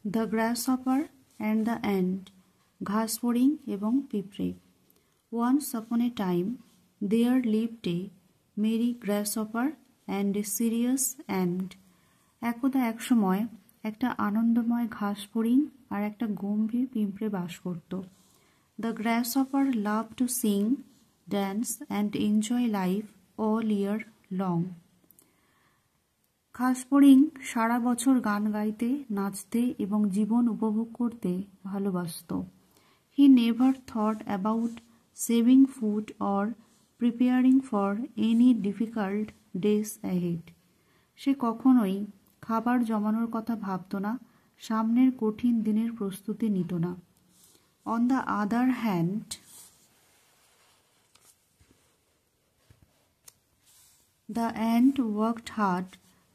The grasshopper and the ant, ঘাস ফড়িং এবং পিঁপড়ে। Once upon a time there lived a merry grasshopper and a serious ant. একদা এক সময় একটা আনন্দময় ঘাস ফড়িং আর একটা গম্ভীর পিঁপড়ে বাস করত। The গ্রাসহপার love to Singh, dance and enjoy life all year long. ঘাস ফড়িং সারা বছর গান গাইতে, নাচতে এবং জীবন উপভোগ করতে ভালোবাসত। He never thought about saving food or preparing for any difficult days ahead. সে কখনোই খাবার জমানোর কথা ভাবত না, সামনের কঠিন দিনের প্রস্তুতি নিত না। On the other hand, the ant worked hard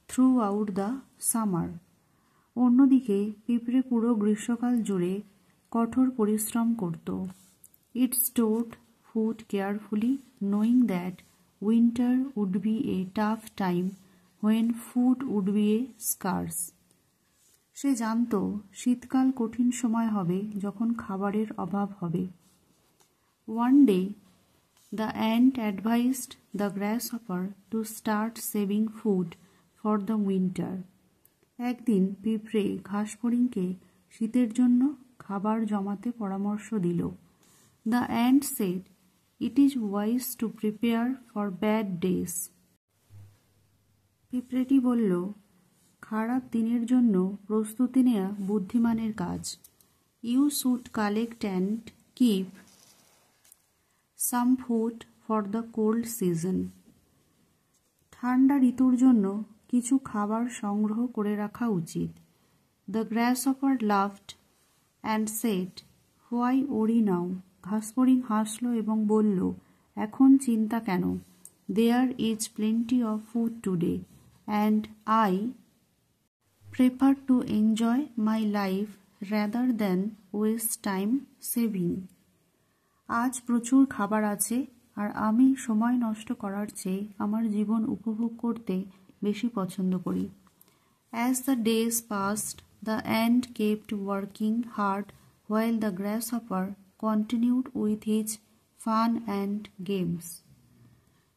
throughout the summer. অন্যদিকে পিঁপড়ে পুরো গ্রীষ্মকাল জুড়ে কঠোর পরিশ্রম করত। It stored food carefully, knowing that winter would be a tough time when food would be a scarce. সে জানত শীতকাল কঠিন সময় হবে যখন খাবারের অভাব হবে। One day the ant advised the grasshopper to start saving food for the winter. একদিন পিঁপড়ে ঘাস ফড়িংকে শীতের জন্য খাবার জমাতে পরামর্শ দিল। The ant said, it is wise to prepare for bad days. পিঁপড়েটি বলল, খারাপ দিনের জন্য প্রস্তুতি নেওয়া বুদ্ধিমানের কাজ। You should collect and keep some food for the cold season. ঠান্ডা ঋতুর জন্য কিছু খাবার সংগ্রহ করে রাখা উচিত। The grasshopper laughed and said, why worry now. ঘাস ফড়িং হাসল এবং বলল, এখন চিন্তা কেন? There is plenty of food today and I prefer to enjoy my life rather than waste time saving. আজ প্রচুর খাবার আছে আর আমি সময় নষ্ট করার চেয়ে আমার জীবন উপভোগ করতে বেশি পছন্দ করি। As the days past, the ant kept working hard while the গ্রাসহপার continued with his fun and games.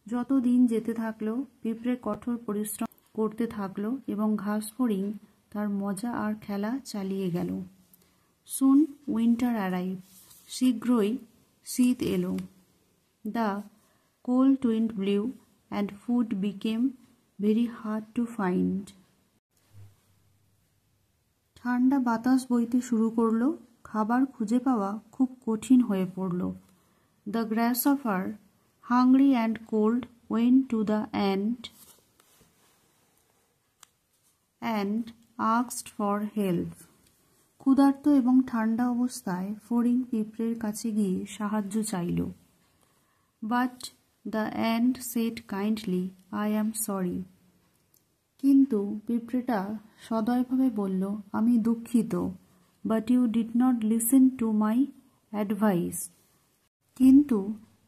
যত দিন যেতে থাকলো, পিঁপড়ে কঠোর পরিশ্রম করতে থাকলো এবং ঘাস ফড়িং তার মজা আর খেলা চালিয়ে গেল। সুন উইন্টার অ্যারাইভ, শীঘ্রই শীত এলো। The cold wind blew and food became very hard to find. ঠান্ডা বাতাস বইতে শুরু করলো, খাবার খুঁজে পাওয়া খুব কঠিন হয়ে পড়ল। The গ্রাসহপার, hungry and cold, went to the ant asked for help. ক্ষুধার্ত এবং ঠান্ডা অবস্থায় ফড়িং পিঁপড়ের কাছে গিয়ে সাহায্য চাইল। But the ant said kindly, I am sorry. কিন্তু পিঁপড়েটা সদয়ভাবে বলল, আমি দুঃখিত। But you did not listen to my advice. কিন্তু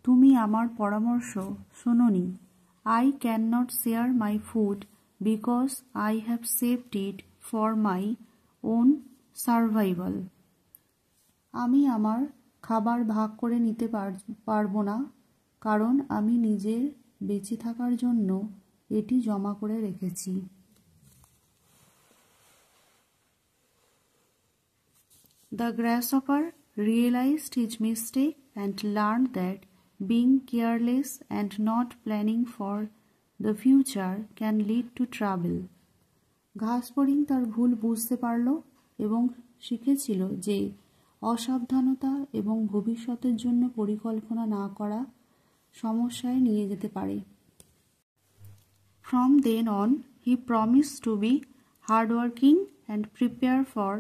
তুমি আমার পরামর্শ শোনোনি। I can not share my food because I have saved it for my own survival. আমি আমার খাবার ভাগ করে নিতে পারবো না, কারণ আমি নিজের বেঁচে থাকার জন্য এটি জমা করে রেখেছি। The গ্রাসহপার realized his mistake and learned that being careless and not planning for the future can lead to trouble. ঘাস ফড়িং তার ভুল বুঝতে পারল এবং শিখেছিল যে অসাবধানতা এবং ভবিষ্যতের জন্য পরিকল্পনা না করা সমস্যায় নিয়ে যেতে পারে। From then on, he promised to be hardworking and prepare for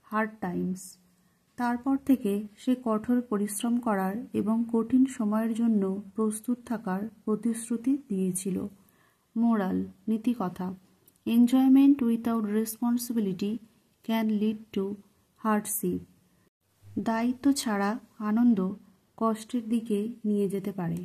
hard times. তারপর থেকে সে কঠোর পরিশ্রম করার এবং কঠিন সময়ের জন্য প্রস্তুত থাকার প্রতিশ্রুতি দিয়েছিল। মোরাল, নীতিকথা, enjoyment without responsibility can lead to hardship. দায়িত্ব ছাড়া আনন্দ কষ্টের দিকে নিয়ে যেতে পারে।